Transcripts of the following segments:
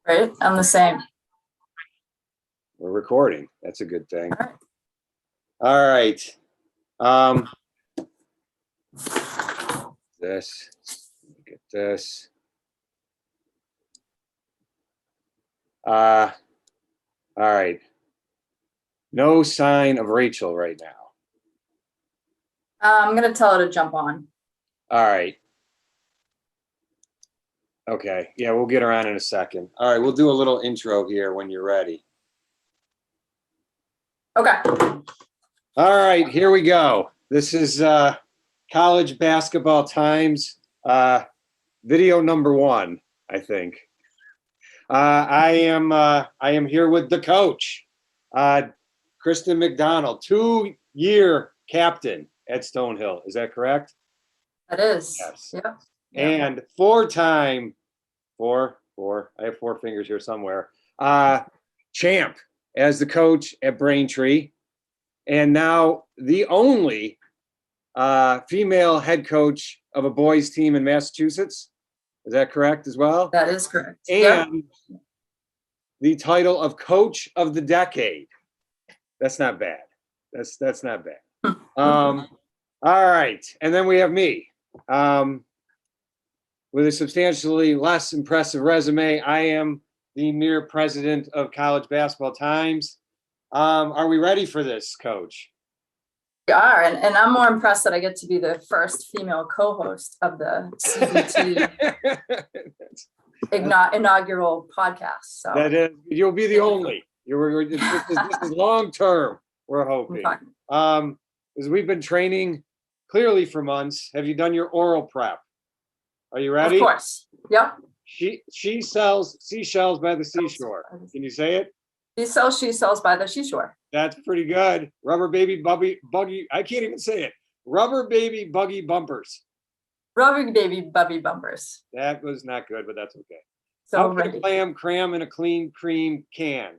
Right? I'm the same. We're recording. That's a good thing. All right. All right. This. Look at this. All right. No sign of Rachel right now. I'm going to tell her to jump on. All right. Okay. Yeah, we'll get her on in a second. All right. We'll do a little intro here when you're ready. Okay. All right. Here we go. This is College Basketball Times, video number 1, I think. I am here with the coach, Kristen McDonald, 2-year captain at Stonehill. Is that correct? That is. Yes. Yep. And 4-time, I have 4 fingers here somewhere, champ as the coach at Braintree, and now the only female head coach of a boys team in Massachusetts. Is that correct as well? That is correct. And the title of Coach of the Decade. That's not bad. That's not bad. All right. And then we have me. With a substantially less impressive resume, I am the mere president of College Basketball Times. Are we ready for this, Coach? We are, and I'm more impressed that I get to be the first female co-host of the CBT inaugural podcast. So that is, you'll be the only. This is long term. We're hoping. As we've been training clearly for months. Have you done your oral prep? Are you ready? Of course. Yep. She sells seashells by the seashore. Can you say it? She sells by the seashore. That's pretty good. Rubber baby buggy. I can't even say it. Rubber baby buggy bumpers. Rubber baby buggy bumpers. That was not good, but that's okay. So how can a clam cram in a clean cream can?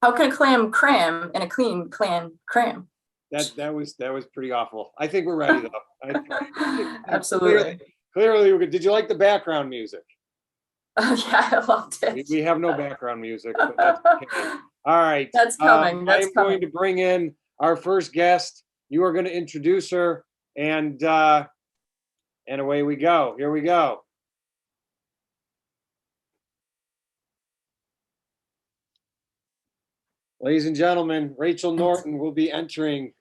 How can a clam cram in a clean clam cram? That was pretty awful. I think we're ready though. Absolutely. Clearly, we're good. Did you like the background music? Yeah, I loved it. We have no background music, but that's okay. All right. That's coming. I'm going to bring in our first guest. You are going to introduce her, and away we go. Here we go. Ladies and gentlemen, Rachel Norton will be entering.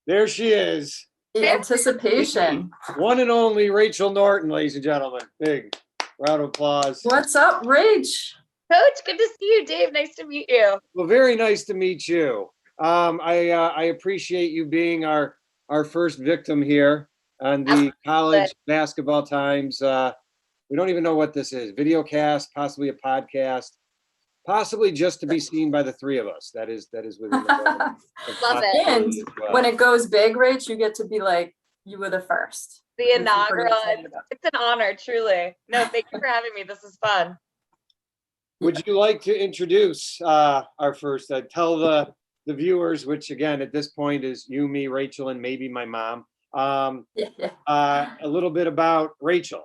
There she is. The anticipation. One and only Rachel Norton, ladies and gentlemen. Big round of applause. What's up, Rach? Coach, good to see you, Dave. Nice to meet you. Well, very nice to meet you. I appreciate you being our first victim here on the College Basketball Times. We don't even know what this is. Video cast, possibly a podcast, possibly just to be seen by the 3 of us. That is within the Love it. And when it goes big, Rach, you get to be like, you were the first. The inaugural. It's an honor, truly. No, thank you for having me. This is fun. Would you like to introduce our first, tell the viewers, which again, at this point is you, me, Rachel, and maybe my mom, a little bit about Rachel.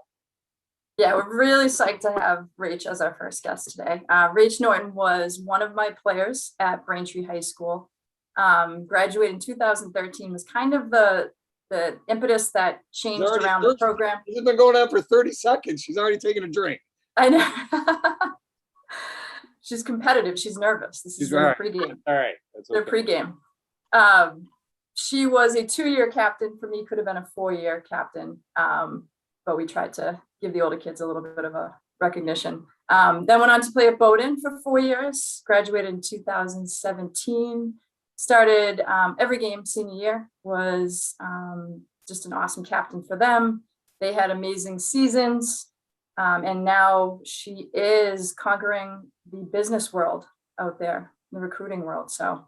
Yeah, we're really psyched to have Rach as our first guest today. Rach Norton was one of my players at Braintree High School. Graduated in 2013, was kind of the impetus that changed around the program. This has been going on for 30 seconds. She's already taken a drink. I know. She's competitive. She's nervous. This is their pregame. All right. That's okay. Their pregame. She was a 2-year captain. For me, could have been a 4-year captain. But we tried to give the older kids a little bit of a recognition. Then went on to play at Bowdoin for 4 years, graduated in 2017, started every game senior year, was just an awesome captain for them. They had amazing seasons. And now she is conquering the business world out there, the recruiting world. So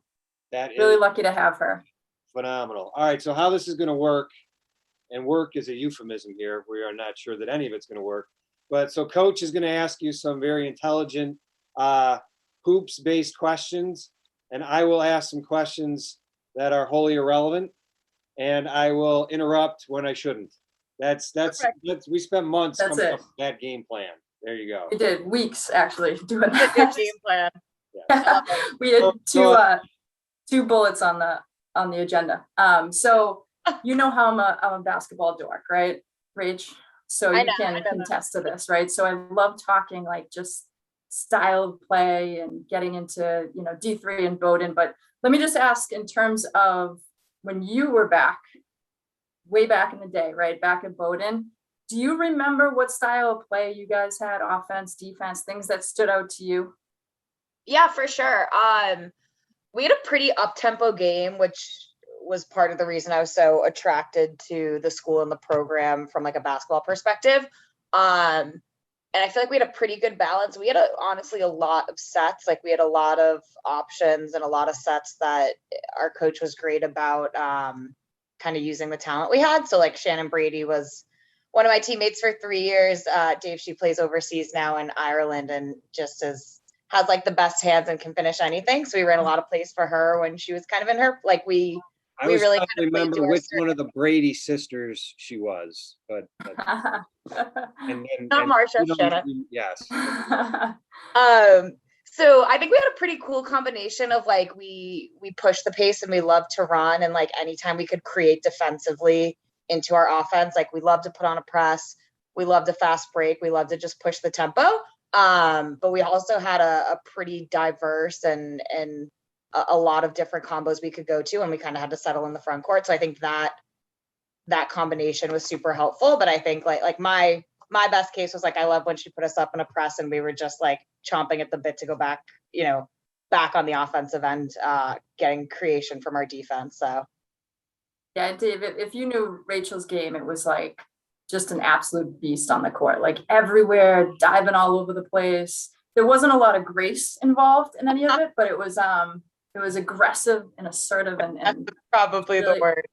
really lucky to have her. Phenomenal. All right. So how this is going to work, and work is a euphemism here. We are not sure that any of it's going to work. But so Coach is going to ask you some very intelligent hoops-based questions, and I will ask some questions that are wholly irrelevant, and I will interrupt when I shouldn't. That's we spent months coming up with that game plan. There you go. We did weeks actually doing That's a good that. game plan. We had So- two bullets on the agenda. So you know how I'm a basketball dork, right, Rach? So I you know, I can know that. contest to this, right? So I love talking like just style of play and getting into, D3 and Bowdoin. But let me just ask in terms of when you were way back in the day, right? Back at Bowdoin, do you remember what style of play you guys had? Offense, defense, things that stood out to you? Yeah, for sure. We had a pretty up-tempo game, which was part of the reason I was so attracted to the school and the program from like a basketball perspective. And I feel like we had a pretty good balance. We had honestly a lot of sets. Like we had a lot of options and a lot of sets that our coach was great about kind of using the talent we had. So like Shannon Brady was one of my teammates for 3 years. Dave, she plays overseas now in Ireland and just has like the best hands and can finish anything. So we ran a lot of plays for her when she was kind of in her, like we I was really trying kind to of played remember to our which strengths. one of the Brady sisters she was, but and Not Marsha, you know, Shannon. yes. So I think we had a pretty cool combination of like we push the pace and we love to run, and like anytime we could create defensively into our offense, like we love to put on a press, we love to fast break, we love to just push the tempo. But we also had a pretty diverse and a lot of different combos we could go to, and we kind of had to settle in the front court. So I think that combination was super helpful. But I think like my best case was like I love when she put us up in a press and we were just like chomping at the bit to go back, back on the offensive end, getting creation from our defense. So Yeah, Dave, if you knew Rachel's game, it was like just an absolute beast on the court, like everywhere, diving all over the place. There wasn't a lot of grace involved in any of it, but it was aggressive and assertive and that's probably really, the word.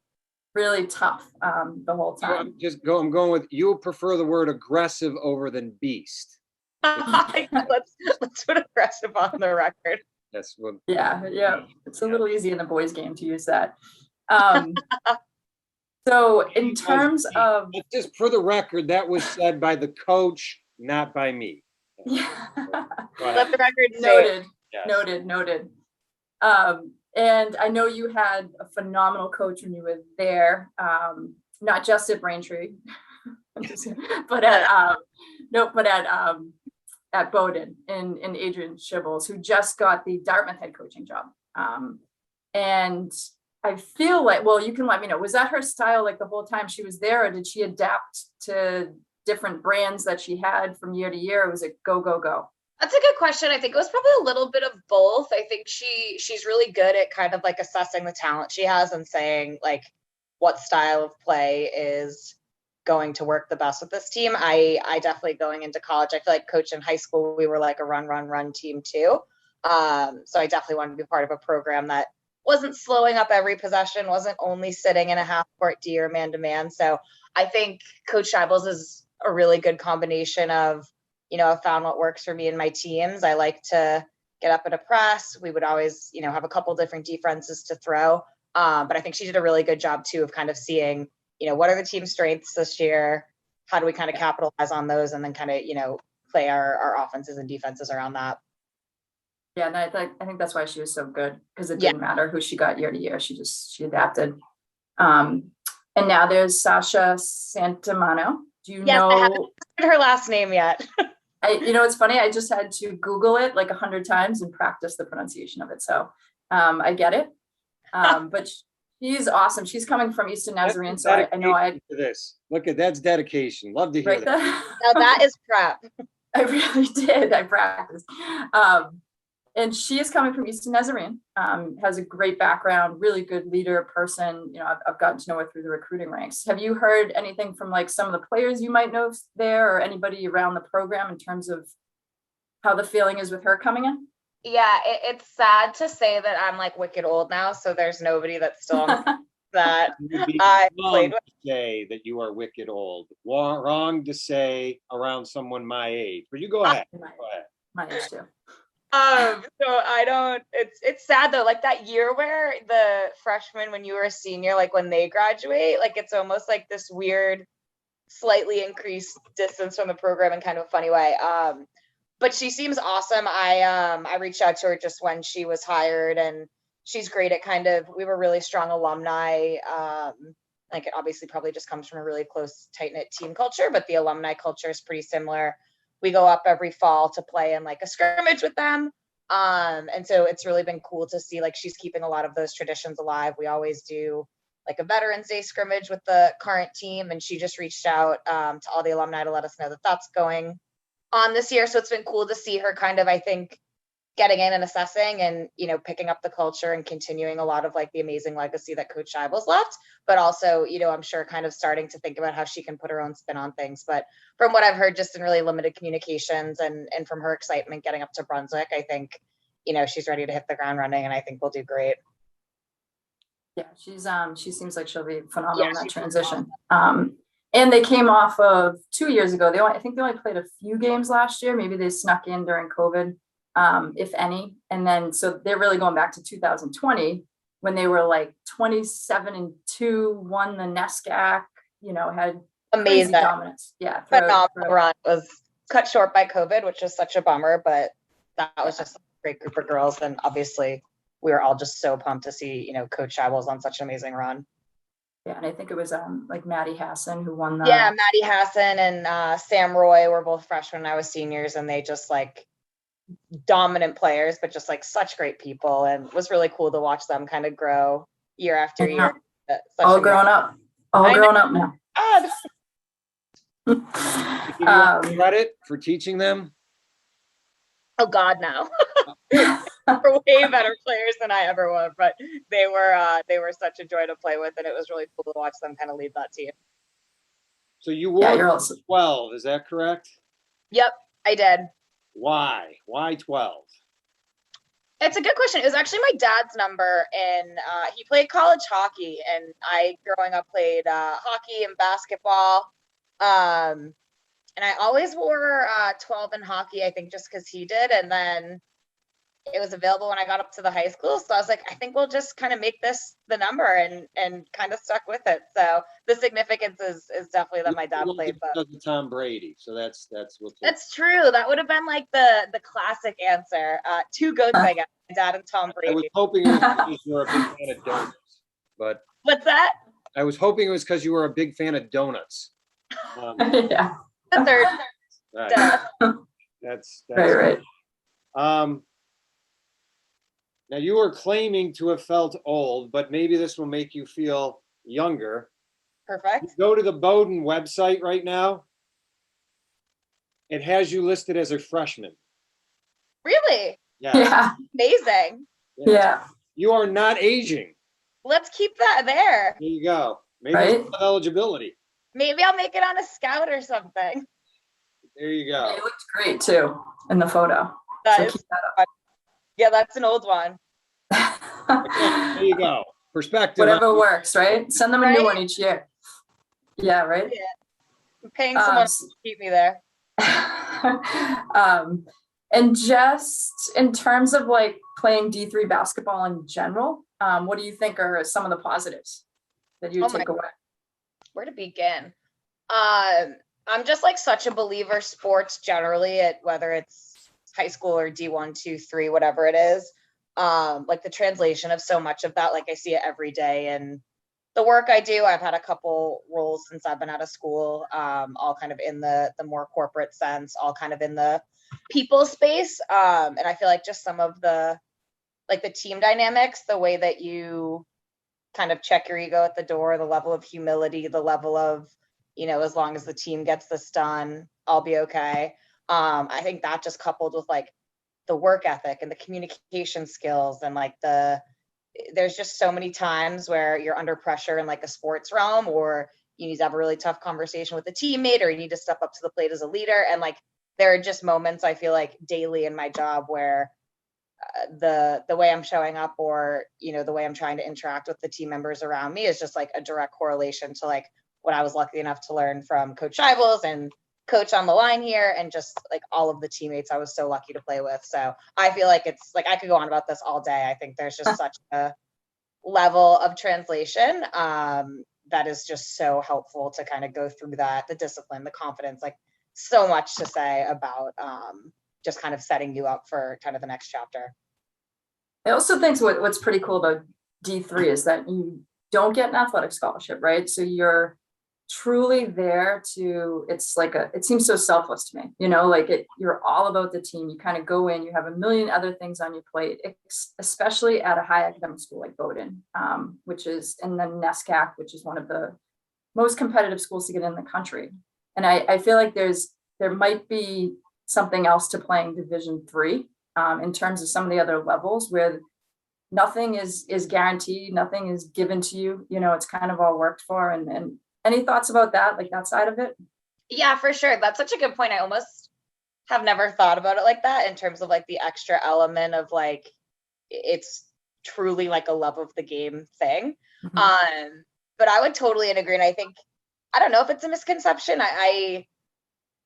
really tough the whole time. I'm going with, you prefer the word aggressive over than beast. Let's put aggressive on the record. That's what. Yeah. It's a little easy in the boys' game to use that. So in terms of, just for the record, that was said by the coach, not by me. yeah. Let the record say. Noted. And I know you had a phenomenal coach when you were there, not just at Braintree, but at Bowdoin in Adrian Shibbles, who just got the Dartmouth head coaching job. And I feel like, well, you can let me know, was that her style like the whole time she was there, or did she adapt to different brands that she had from year to year, or was it go, go, go? That's a good question. I think it was probably a little bit of both. I think she's really good at kind of like assessing the talent she has and saying like what style of play is going to work the best with this team. I definitely, going into college, I feel like coach in high school, we were like a run team too. So I definitely wanted to be part of a program that wasn't slowing up every possession, wasn't only sitting in a half court D or man to man. So I think Coach Scheibels is a really good combination of, I've found what works for me and my teams. I like to get up at a press. We would always, have a couple different defenses to throw. But I think she did a really good job too of kind of seeing, what are the team strengths this year? How do we kind of capitalize on those, and then kind of, play our offenses and defenses around that. Yeah, and I think that's why she was so good, because it didn't matter who she got year to year. She adapted. And now there's Sasha Santamano. Do you know? I haven't heard her last name yet. It's funny. I just had to Google it like 100 times and practice the pronunciation of it. So I get it. But she's awesome. She's coming from Easton Nazarene. So I know this. Look at that's dedication. Love to hear that. Now that is prep. I really did. I practiced. And she is coming from Easton Nazarene, has a great background, really good leader person. I've gotten to know her through the recruiting ranks. Have you heard anything from like some of the players you might know there, or anybody around the program in terms of how the feeling is with her coming in? Yeah, it's sad to say that I'm like wicked old now, so there's nobody that's still on that I played with. Say that you are wicked old. Wrong to say around someone my age. But you go ahead. My age too. So I don't, it's sad though, like that year where the freshmen, when you were a senior, like when they graduate, like it's almost like this weird slightly increased distance from the program in kind of a funny way. But she seems awesome. I reached out to her just when she was hired, and she's great at we have a really strong alumni. Like it obviously probably just comes from a really close, tight-knit team culture, but the alumni culture is pretty similar. We go up every fall to play in like a scrimmage with them. And so it's really been cool to see like she's keeping a lot of those traditions alive. We always do like a Veterans Day scrimmage with the current team, and she just reached out to all the alumni to let us know that that's going on this year. So it's been cool to see her I think, getting in and assessing and, picking up the culture and continuing a lot of like the amazing legacy that Coach Shivels left, but also, I'm sure kind of starting to think about how she can put her own spin on things. But from what I've heard, just in really limited communications and from her excitement getting up to Brunswick, I think, she's ready to hit the ground running, and I think we'll do great. Yeah, she seems like she'll be phenomenal in that transition. And they came off of 2 years ago. I think they only played a few games last year. Maybe they snuck in during COVID, if any. And then, so they're really going back to 2020 when they were like 27-2, won the NESCAC, had amazing dominance. Yeah. Phenomenal run. It was cut short by COVID, which is such a bummer, but that was just a great group of girls. And obviously we were all just so pumped to see, Coach Shivels on such an amazing run. Yeah, and I think it was like Maddie Hassan who won the. Yeah, Maddie Hassan and Sam Roy were both freshmen when I was seniors, and they just like dominant players, but just like such great people, and it was really cool to watch them kind of grow year after year. All grown up now. Give you credit for teaching them? Oh God, no. They're way better players than I ever was, but they were such a joy to play with, and it was really cool to watch them kind of lead that team. So you wore 12, is that correct? Yep, I did. Why? Why 12? It's a good question. It was actually my dad's number, and he played college hockey, and I, growing up, played hockey and basketball. And I always wore 12 in hockey, I think, just because he did. And then it was available when I got up to the high school. So I was like, I think we'll just kind of make this the number, and kind of stuck with it. So the significance is definitely that my dad played. But Tom Brady. So that's what. That's true. That would have been like the classic answer. Two goats, I guess. My dad and Tom Brady. I was hoping it was because you were a big fan of donuts. But what's that? I was hoping it was because you were a big fan of donuts. Yeah. The third. Right. That's right. Now you were claiming to have felt old, but maybe this will make you feel younger. Perfect. You go to the Bowdoin website right now. It has you listed as a freshman. Really? Yeah. Amazing. Yeah. You are not aging. Let's keep that there. There you go. Maybe right? Eligibility. Maybe I'll make it on a scout or something. There you go. It looked great too in the photo. Keep that up. Yeah, that's an old one. There you go. Perspective. Whatever works, right? Send them a new one each year. Yeah, right? Yeah. I'm paying someone to keep me there. And just in terms of like playing D3 basketball in general, what do you think are some of the positives that you take away? Where to begin? I'm just like such a believer sports generally, at whether it's high school or D1, 2, 3, whatever it is. Like the translation of so much of that, like I see it every day. And the work I do, I've had a couple roles since I've been out of school, all kind of in the more corporate sense, all kind of in the people space. And I feel like just some of the team dynamics, the way that you kind of check your ego at the door, the level of humility, the level of, as long as the team gets this done, I'll be okay. I think that just coupled with like the work ethic and the communication skills, and like there's just so many times where you're under pressure in like a sports realm, or you need to have a really tough conversation with a teammate, or you need to step up to the plate as a leader. And like, there are just moments I feel like daily in my job where the way I'm showing up, or, the way I'm trying to interact with the team members around me is just like a direct correlation to like what I was lucky enough to learn from Coach Shivels and Coach on the line here, and just like all of the teammates I was so lucky to play with. So I feel like it's like, I could go on about this all day. I think there's just such a level of translation that is just so helpful to kind of go through that, the discipline, the confidence, like so much to say about just kind of setting you up for kind of the next chapter. I also think what's pretty cool about D3 is that you don't get an athletic scholarship, right? So you're truly there to, it's like it seems so selfless to me, you know, like you're all about the team. You kind of go in, you have a million other things on your plate, especially at a high academic school like Bowdoin, which is, and then NESCAC, which is one of the most competitive schools to get in the country. And I feel like there might be something else to playing Division III in terms of some of the other levels where nothing is guaranteed, nothing is given to you, you know, it's kind of all worked for. And any thoughts about that, like that side of it? Yeah, for sure. That's such a good point. I almost have never thought about it like that in terms of like the extra element of like, it's truly like a love of the game thing. Mm-hmm. But I would totally agree. And I think, I don't know if it's a misconception. I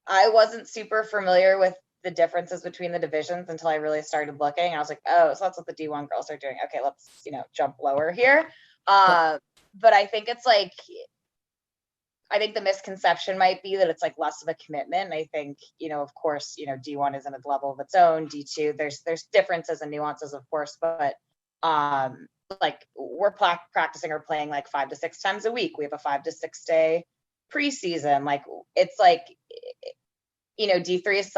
wasn't super familiar with the differences between the divisions until I really started looking. I was like, oh, so that's what the D1 girls are doing. Okay, let's, you know, jump lower here. But I think it's like, I think the misconception might be that it's like less of a commitment. I think, you know, of course, you know, D1 is in a level of its own. D2, there's differences and nuances, of course, but like we're practicing or playing like 5 to 6 times a week. We have a 5 to 6 day preseason. Like it's like, you know, D3 is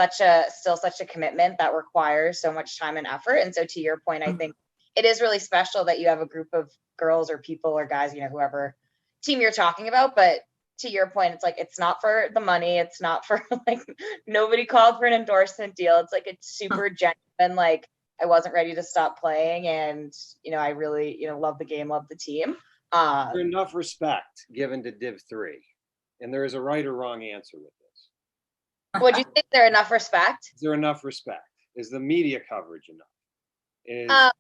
still such a commitment that requires so much time and effort. And so to your point, I think it is really special that you have a group of girls or people or guys, you know, whoever team you're talking about, but to your point, it's like, it's not for the money. It's not for like, nobody called for an endorsement deal. It's like, it's super genuine. Like I wasn't ready to stop playing. And, you know, I really, you know, love the game, love the team. There's enough respect given to Div 3. And there is a right or wrong answer with this. Would you think there enough respect? Is there enough respect? Is the media coverage enough?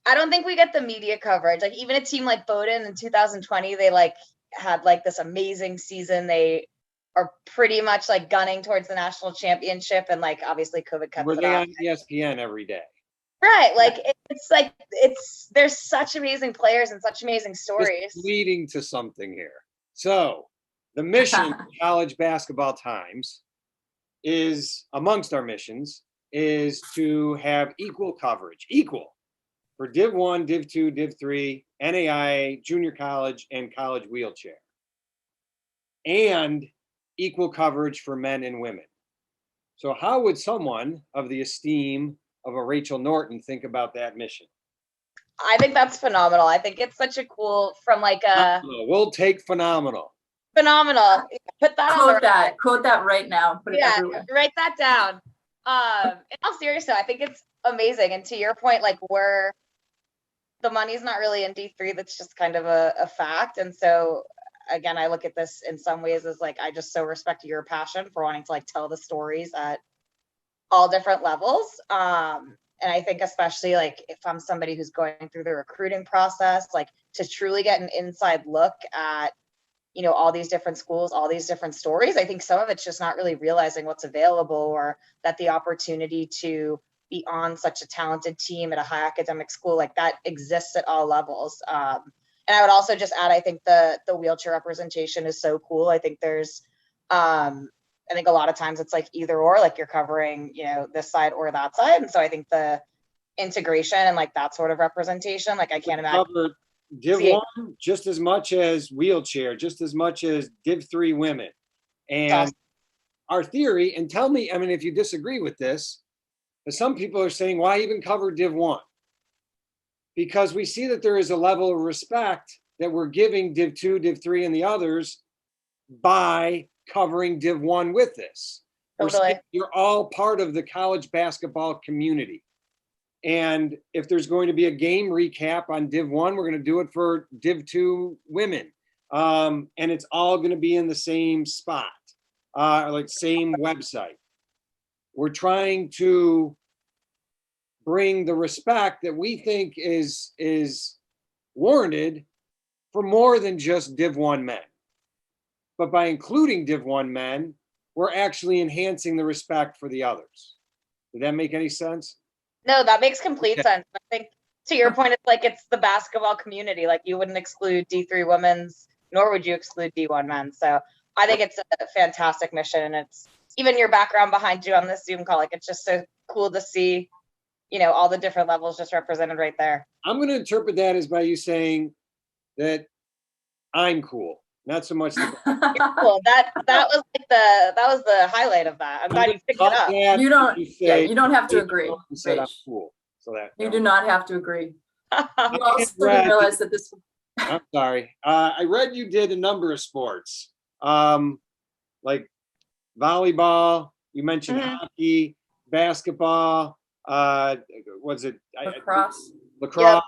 I don't think we get the media coverage. Like even a team like Bowdoin in 2020, they like had like this amazing season. They are pretty much like gunning towards the national championship, and like obviously COVID cuts Were it they off. on ESPN every day? Right, like it's like there's such amazing players and such amazing stories. This is leading to something here. So the mission of College Basketball Times is, amongst our missions, is to have equal coverage, equal for Div 1, Div 2, Div 3, NAIA, junior college, and college wheelchair. And equal coverage for men and women. So how would someone of the esteem of a Rachel Norton think about that mission? I think that's phenomenal. I think it's such a cool, from like a we'll take phenomenal. Phenomenal. Put that Quote on that. Quote that right now. Put it everywhere. Write that down. In all seriousness, I think it's amazing. And to your point, like the money's not really in D3. That's just kind of a fact. And so again, I look at this in some ways as like, I just so respect your passion for wanting to like tell the stories at all different levels. And I think especially like if I'm somebody who's going through the recruiting process, like to truly get an inside look at, you know, all these different schools, all these different stories. I think some of it's just not really realizing what's available, or that the opportunity to be on such a talented team at a high academic school like that exists at all levels. And I would also just add, I think the wheelchair representation is so cool. I think there's, I think a lot of times it's like either or, like you're covering, you know, this side or that side. And so I think the integration and like that sort of representation, like I can't imagine. Div 1 just as much as wheelchair, just as much as Div 3 women. And our theory, and tell me, I mean, if you disagree with this, but some people are saying, why even cover Div 1? Because we see that there is a level of respect that we're giving Div 2, Div 3, and the others by covering Div 1 with this. Totally. You're all part of the college basketball community. And if there's going to be a game recap on Div 1, we're going to do it for Div 2 women. And it's all going to be in the same spot, like same website. We're trying to bring the respect that we think is warranted for more than just Div 1 men. But by including Div 1 men, we're actually enhancing the respect for the others. Did that make any sense? No, that makes complete sense. I think to your point, it's like it's the basketball community. Like you wouldn't exclude D3 women's nor would you exclude D1 men. So I think it's a fantastic mission, and it's even your background behind you on this Zoom call. Like, it's just so cool to see, you know, all the different levels just represented right there. I'm going to interpret that as by you saying that I'm cool, not so much. You're cool. That was like that was the highlight of that. I'm glad you picked it up. You don't. Yeah, you don't have to agree. You said I'm Rach. cool, so that You do not have to agree. You I also didn't realize that this. I'm sorry. I read you did a number of sports, like volleyball. You mentioned hockey, basketball. Was it Lacrosse. Lacrosse. Yep.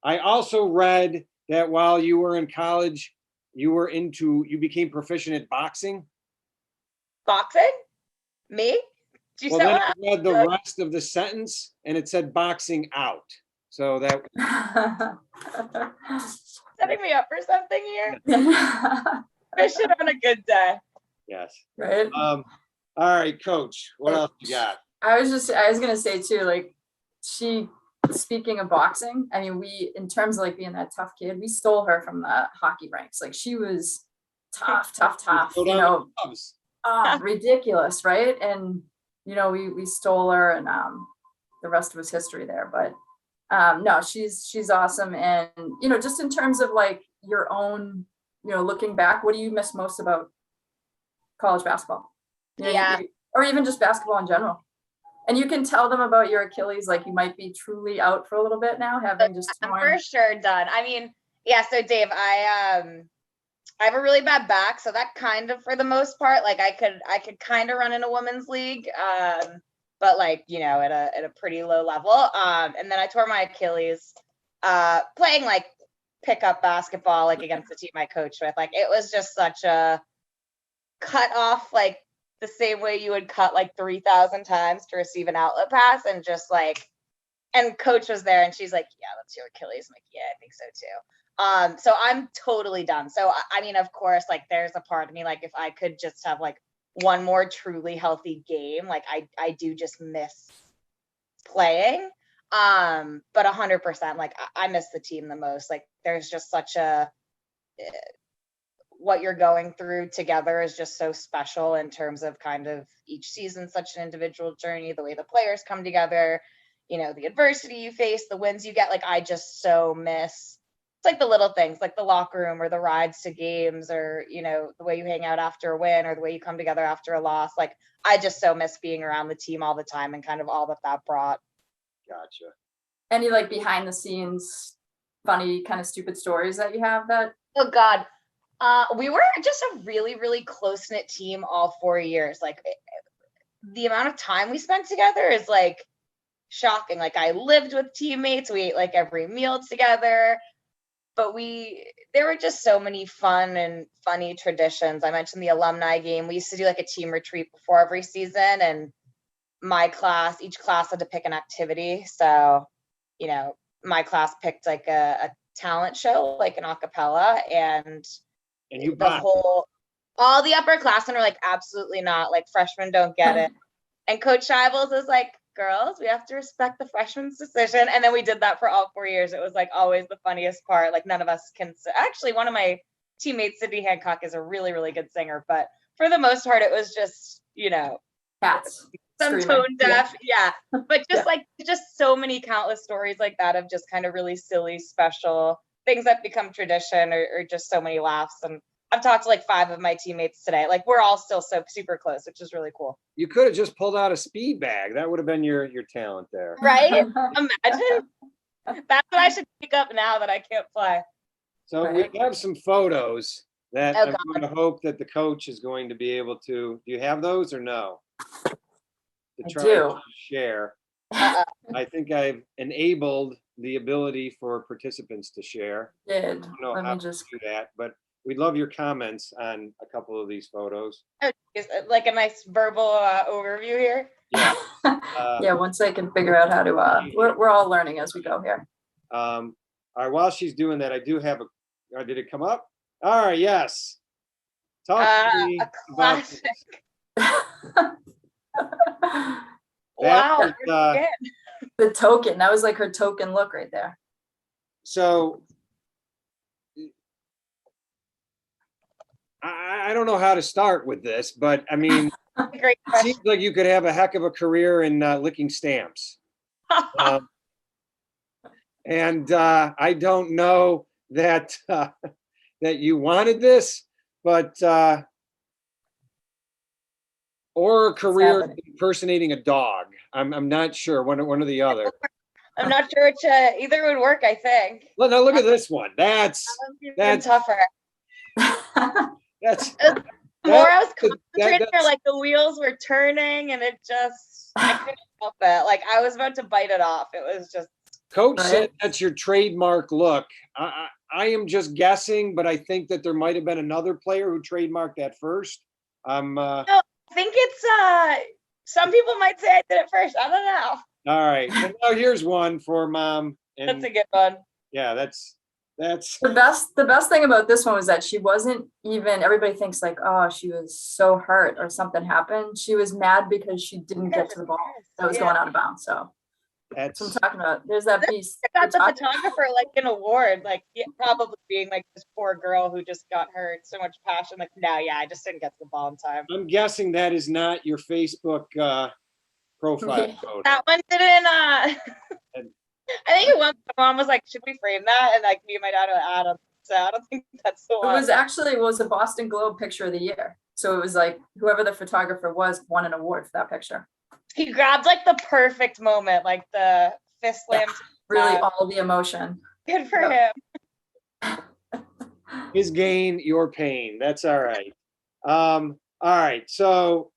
I also read that while you were in college, you became proficient at boxing. Boxing? Me? Did you Well, say then that? I read the rest of the sentence, and it said boxing out. So that Setting me up for something here? Fishing on a good day. yes. Right. All right, Coach. What else you got? I was gonna say too, like, speaking of boxing, I mean, in terms of like being that tough kid, we stole her from the hockey ranks. Like, she was tough, Go you down know, the gloves. ridiculous, right? And, you know, we stole her, and the rest was history there. But no, she's awesome. And, you know, just in terms of like your own, you know, looking back, what do you miss most about college basketball? You know, Yeah. or even just basketball in general. And you can tell them about your Achilles, like you might be truly out for a little bit now, having just I'm torn. for sure done. I mean, yeah, so Dave, I have a really bad back, so that kind of, for the most part, like I could kind of run in a women's league, but like, you know, at a pretty low level. And then I tore my Achilles playing like pickup basketball, like against the team I coached with. Like, it was just such a cut off, like the same way you would cut like 3,000 times to receive an outlet pass, and just like, and coach was there and she's like, yeah, that's your Achilles. I'm like, yeah, I think so too. So I'm totally done. So I mean, of course, like there's a part of me, like if I could just have like one more truly healthy game, like I do just miss playing. But 100%, like I miss the team the most. Like, there's just such a, what you're going through together is just so special in terms of kind of each season, such an individual journey, the way the players come together, you know, the adversity you face, the wins you get. Like, I just so miss, it's like the little things, like the locker room or the rides to games, or, you know, the way you hang out after a win, or the way you come together after a loss. Like, I just so miss being around the team all the time, and kind of all that brought. Gotcha. Any like behind the scenes, funny kind of stupid stories that you have that? Oh God. We were just a really, really close-knit team all 4 years. Like, the amount of time we spent together is like shocking. Like, I lived with teammates. We ate like every meal together. But there were just so many fun and funny traditions. I mentioned the alumni game. We used to do like a team retreat before every season, and each class had to pick an activity. So, you know, my class picked like a talent show, like an a cappella, and you all the upperclassmen were like, absolutely not, like freshmen don't get it. And Coach Shivels is like, girls, we have to respect the freshman's decision. And then we did that for all 4 years. It was like always the funniest part. Like, none of us can, actually one of my teammates, Sydney Hancock, is a really, really good singer, but for the most part, it was just, you know, Cats. some Screaming. tone deaf. Yeah. But just like, just so many countless stories like that of just kind of really silly, special things that become tradition, or just so many laughs. And I've talked to like 5 of my teammates today. Like, we're all still so super close, which is really cool. You could have just pulled out a speed bag. That would have been your talent there. Right? Imagine. That's what I should pick up now that I can't fly. So we have some photos that Oh, I'm going to hope that the coach is going to be able to. Do you have those or no? I try do. to share. I think I've enabled the ability for participants to share. Did. I don't know Let how me just. to do that, but we'd love your comments on a couple of these photos. Oh, is it like a nice verbal overview here? Yeah. Yeah, once I can figure out how to, we're all learning as we go here. All right, while she's doing that, I do have did it come up? All right, yes. Talk to me A about classic. Wow. The token, that was like her token look right there. So I don't know how to start with this, but I mean, Great it seems like you could have a heck of a career in licking stamps. question. And I don't know that that you wanted this, but or a career happening. impersonating a dog. I'm not sure, one or the other. I'm not sure which either would work, I think. Well, now look at this one. That's Even that's tougher. that's The more I was that- concentrating, that's- like the wheels were turning and it just, I couldn't help it. Like I was about to bite it off. It was just. Coach said Right. that's your trademark look. I am just guessing, but I think that there might have been another player who trademarked that first. I think it's, some people might say I did it first. I don't know. All right. And now here's one for Mom. And That's a good one. yeah, that's The best thing about this one was that she wasn't even, everybody thinks like, oh, she was so hurt or something happened. She was mad because she didn't get to the ball that was going out of bounds. So that's what I'm talking about. There's that piece. I got the photographer like an award, like probably being like this poor girl who just got hurt. So much passion. Like, no, yeah, I just didn't get to the ball in time. I'm guessing that is not your Facebook profile photo. That one didn't. I think once my mom was like, "Should we frame that?" And like me and my dad were like, "I don't." So I don't think that's the one. It was a Boston Globe picture of the year. So it was like whoever the photographer was won an award for that picture. He grabbed like the perfect moment, like the fist slam. Really all the emotion. Good for him. His gain, your pain. That's all right. All right. So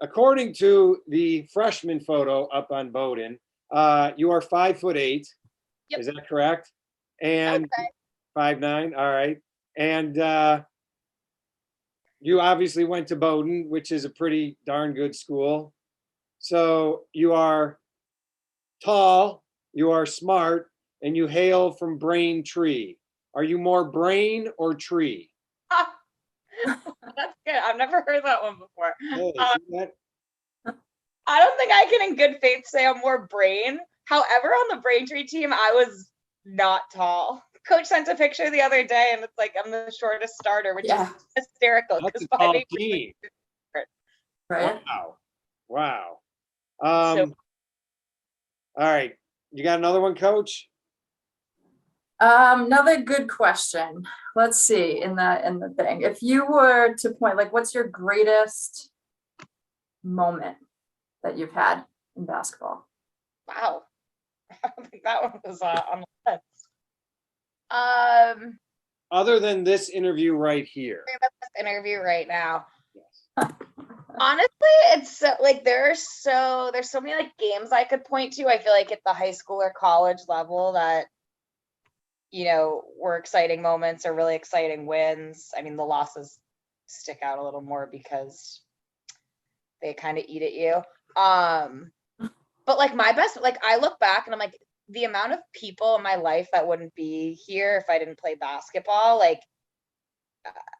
according to the freshman photo up on Bowdoin, you are 5'8". Yep. Is that correct? And Okay. 5'9". All right. And you obviously went to Bowdoin, which is a pretty darn good school. So you are tall, you are smart, and you hail from Braintree. Are you more brain or tree? That's good. I've never heard that one before. Hey, see that? I don't think I can in good faith say I'm more brain. However, on the Braintree team, I was not tall. Coach sent a picture the other day and it's like I'm the shortest starter, which is hysterical. That's a 'cause tall 5'8" team. Right. Wow. So- All right. You got another one, Coach? Another good question. Let's see in the thing. If you were to point, like, what's your greatest moment that you've had in basketball? Wow. I don't think that one was on the list. Other than this interview right here. This interview right now. Yes. Honestly, it's so, like there's so many like games I could point to. I feel like at the high school or college level that were exciting moments or really exciting wins. I mean, the losses stick out a little more because they kind of eat at you. But like my best, like I look back and I'm like, the amount of people in my life that wouldn't be here if I didn't play basketball, like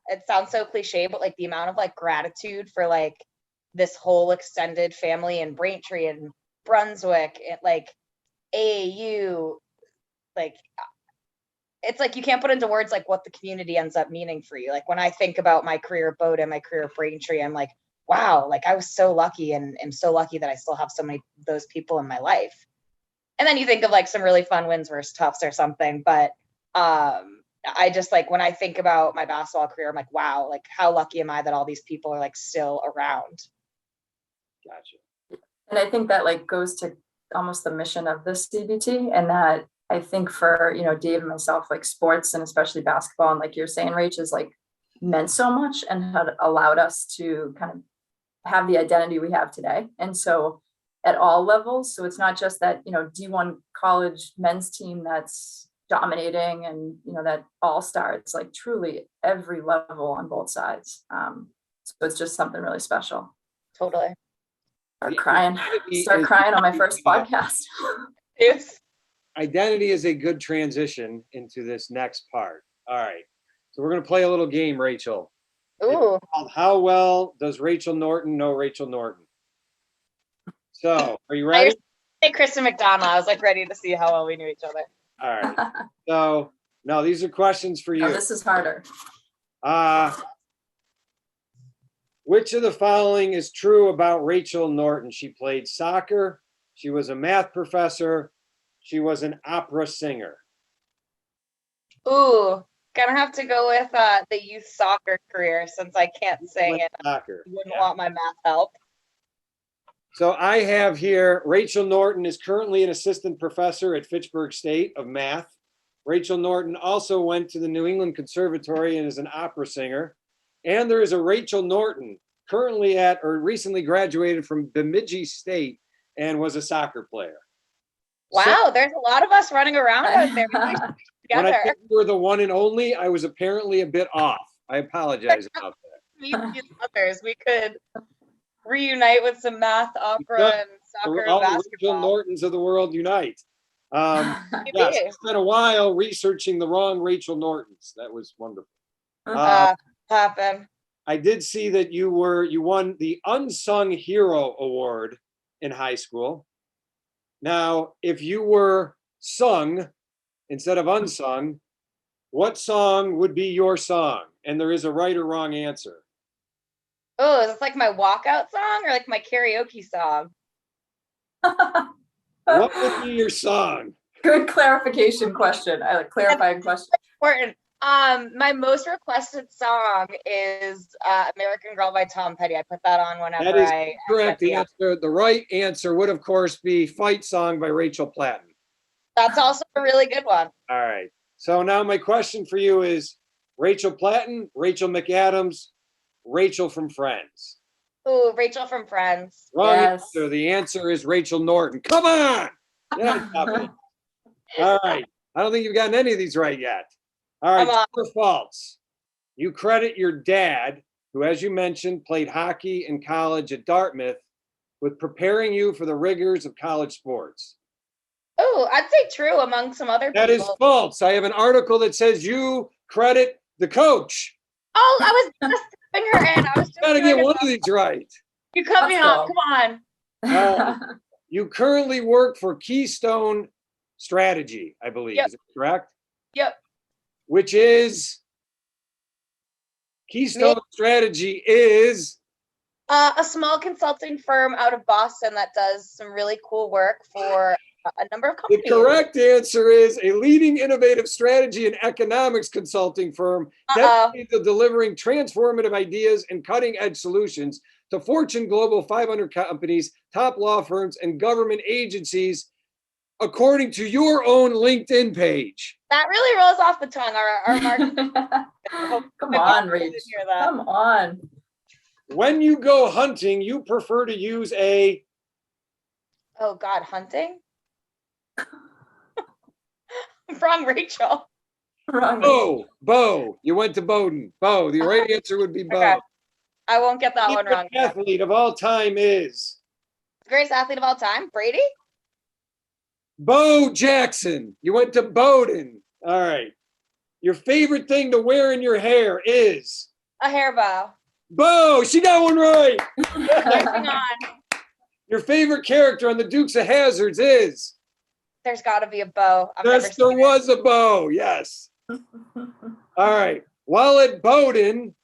it sounds so cliche, but like the amount of like gratitude for like this whole extended family in Braintree and Brunswick and like AAU, like it's like you can't put into words like what the community ends up meaning for you. Like when I think about my career at Bowdoin, my career at Braintree, I'm like, wow, like I was so lucky and am so lucky that I still have so many of those people in my life. And then you think of like some really fun wins versus Tufts or something. But I just like when I think about my basketball career, I'm like, wow, like how lucky am I that all these people are like still around? Gotcha. And I think that like goes to almost the mission of this CBT, and that I think for Dave and myself, like sports and especially basketball, and like you're saying, Rach, is like meant so much and had allowed us to kind of have the identity we have today. And so at all levels, so it's not just that D1 college men's team that's dominating and that all-star, it's like truly every level on both sides. So it's just something really special. Totally. Start crying on my first podcast. Yes. Identity is a good transition into this next part. All right. So we're going to play a little game, Rachel. Ooh. It's called How Well Does Rachel Norton Know Rachel Norton? So, are you ready? Hey, Kristen McDonald. I was like ready to see how well we knew each other. All right. So, no, these are questions for you. This is harder. Which of the following is true about Rachel Norton? She played soccer. She was a math professor. She was an opera singer. Ooh, gonna have to go with the youth soccer career since I can't sing it. Soccer. You wouldn't want my math help. So I have here, Rachel Norton is currently an assistant professor at Fitchburg State of math. Rachel Norton also went to the New England Conservatory and is an opera singer. And there is a Rachel Norton currently at or recently graduated from Bemidji State and was a soccer player. Wow, there's a lot of us running around out there. We should be When I together. think we were the one and only, I was apparently a bit off. I apologize about that. Meet these others. We could reunite with some math, opera, and soccer and All the Rachel basketball. Nortons of the world unite. Yes, Maybe. I spent a while researching the wrong Rachel Nortons. That was wonderful. Happen. I did see that you won the Unsung Hero Award in high school. Now, if you were sung instead of unsung, what song would be your song? And there is a right or wrong answer. Oh, is this like my walkout song or like my karaoke song? What would be your song? Good clarification question. I like clarifying question. Important. My most requested song is American Girl by Tom Petty. I put that on whenever That is I correct. set The answer, the right answer would, of course, be Fight Song by Rachel Platten. That's also a really good one. All right. So now my question for you is Rachel Platten, Rachel McAdams, Rachel from Friends. Ooh, Rachel from Friends. Wrong Yes. answer. The answer is Rachel Norton. Come on. Yeah, stop it. All right. I don't think you've gotten any of these right yet. All right. Come on. True or false? You credit your dad, who, as you mentioned, played hockey in college at Dartmouth, with preparing you for the rigors of college sports. Oh, I'd say true among some other That is people. false. I have an article that says you credit the coach. Oh, I was just stepping her in. I was just Got to doing get a- one of these right. You cut me Let's off. go. Come on. You currently work for Keystone Strategy, I believe. Yep. Is it correct? Yep. Which is Keystone Strategy is A small consulting firm out of Boston that does some really cool work for a number of the companies. correct answer is a leading innovative strategy and economics consulting firm dedicated to delivering transformative ideas and cutting edge solutions to Fortune Global 500 companies, top law firms, and government agencies, according to your own LinkedIn page. That really rolls off the tongue. Our marketing. Come on, Rach. Rach. Come on. When you go hunting, you prefer to use a Oh God, hunting. Wrong, Rachel. Wrong. bow. You went to Bowdoin. Bow. The right answer would be bow. Okay. I won't get that one Favorite wrong. athlete of all time is Greatest athlete of all time, Brady. Bo Jackson. You went to Bowdoin. All right. Your favorite thing to wear in your hair is A hair bow. Bo. She got one right. Hang on. Your favorite character on the Dukes of Hazzards is There's got to be a bow. I've yes, never there seen it. was a bow. Yes. All right. While at Bowdoin,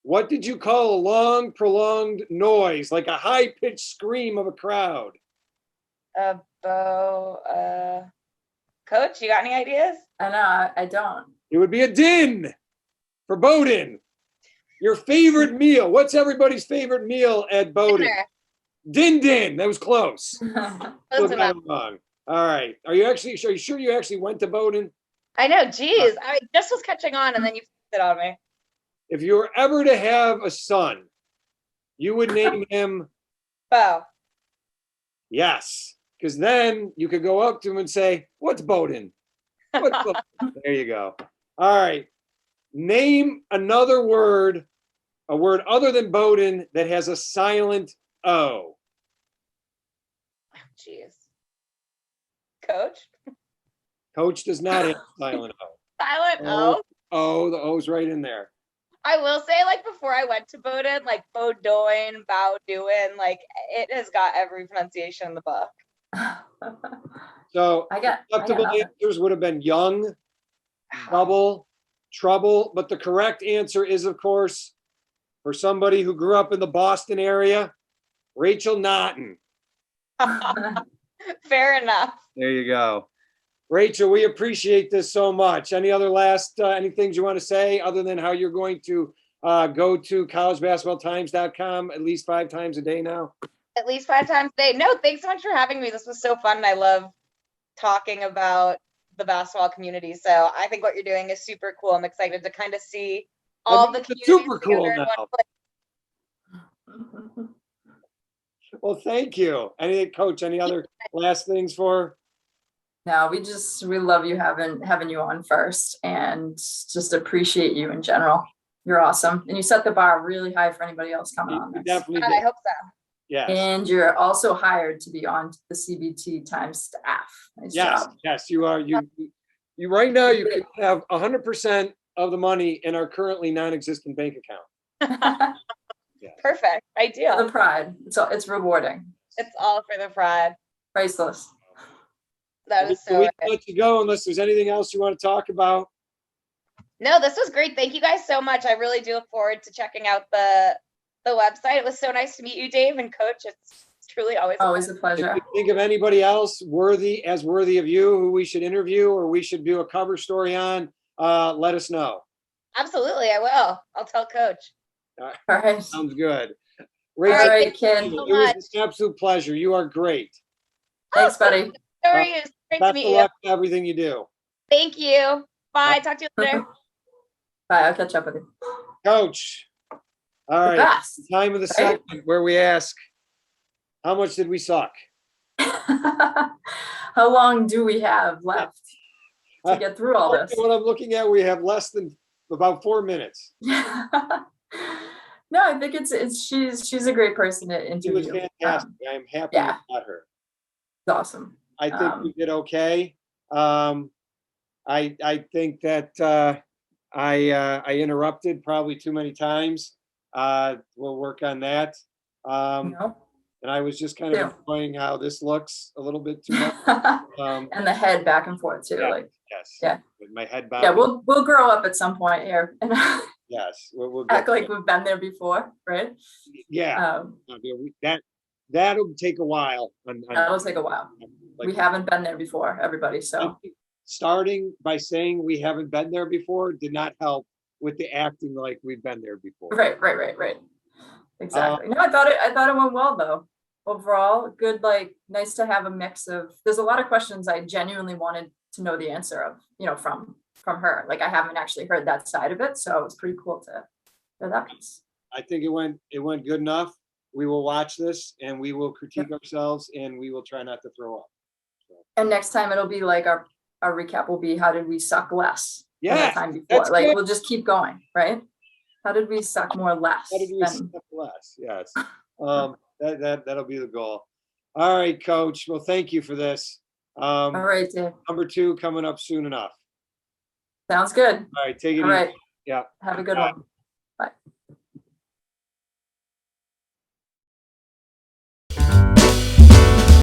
what did you call a long, prolonged noise, like a high-pitched scream of a crowd? A bow. Coach, you got any ideas? I know, I don't. It would be a din for Bowdoin. Your favorite meal. What's everybody's favorite meal at Bowdoin? Dinner. Din din. That was close. Still Close got enough. it wrong. All right. Are you sure you actually went to Bowdoin? I know. Geez, I just was catching on, and then you flipped it on me. If you were ever to have a son, you would name him Bow. yes. Because then you could go up to him and say, "What's Bowdoin?" What's Bowdoin? There you go. All right. Name another word, a word other than Bowdoin that has a silent O. Jeez. Coach. Coach does not have a silent O. Silent O. Oh, the O's right in there. I will say, like, before I went to Bowdoin, like Bowdoin, Bowdoin, like it has got every pronunciation in the book. So I got acceptable nothing. answers would have been young, double, trouble, but the correct answer is, of course, for somebody who grew up in the Boston area, Rachel Norton. Fair enough. There you go. Rachel, we appreciate this so much. Any other last, any things you want to say other than how you're going to go to collegebasketballtimes.com at least 5 times a day now? At least 5 times a day. No, thanks so much for having me. This was so fun. I love talking about the basketball community. So I think what you're doing is super cool. I'm excited to kind of see all the It's communities super cool together in now. one place. Well, thank you. Anything, Coach, any other last things for? No, we love you having you on first, and just appreciate you in general. You're awesome. And you set the bar really high for anybody else coming on You this. definitely I did. hope so. Yes. And you're also hired to be on the CBT Times staff. Nice Yes, job. yes, you are. You right now you can have 100% of the money in our currently non-existent bank account. Perfect. Ideal. The pride. It's rewarding. It's all for the pride. Priceless. That is so We right. can let you go unless there's anything else you want to talk about. No, this was great. Thank you guys so much. I really do look forward to checking out the website. It was so nice to meet you, Dave and Coach. It's truly always Always a If pleasure. you think of anybody else worthy of you who we should interview or we should do a cover story on, let us know. Absolutely, I will. I'll tell Coach. All right. Sounds good. All Rachel, right, thank you kid. so it was much. an absolute pleasure. You are great. Thanks, buddy. Story is great to Best meet of you. luck to everything you do. Thank you. Bye. Talk to you later. Bye. I'll catch up with you. Coach. All The right. best. Time of the Right? segment where we ask, how much did we suck? How long do we have left to get through all this? What I'm looking at, we have less than about 4 minutes. No, I think she's a great person to She was interview. fantastic. I'm happy yeah. we got her. It's awesome. I think we did okay. I think that I interrupted probably too many times. We'll work on that. No. And I was just kind of Yeah. enjoying how this looks a little bit too much. And the head back and forth too. Yeah. Like, Yes. Yeah. With my head yeah, bobbing. we'll grow up at some point here and Yes. We'll get act like we've been there before, right? yeah. That'll take a while. That'll take a while. Like, We haven't been there before, everybody. I So think starting by saying we haven't been there before did not help with the acting like we've been there before. right. Exactly. No, I thought it went well though. Overall, good, like nice to have a mix of, there's a lot of questions I genuinely wanted to know the answer of, from her. Like I haven't actually heard that side of it. So it's pretty cool to hear that piece. I think it went good enough. We will watch this and we will critique ourselves and we will try not to throw up. And next time it'll be like our recap will be, how did we suck less than the Yeah, time before? that's Like good. we'll just keep going, right? How did we suck more less? How did we than- step less? Yes. That'll be the goal. All right, Coach. Well, thank you for this. All right, Dave. Number 2 coming up soon enough. Sounds good. All right, take it All easy. right. Yeah. Have a good Bye. one. Bye.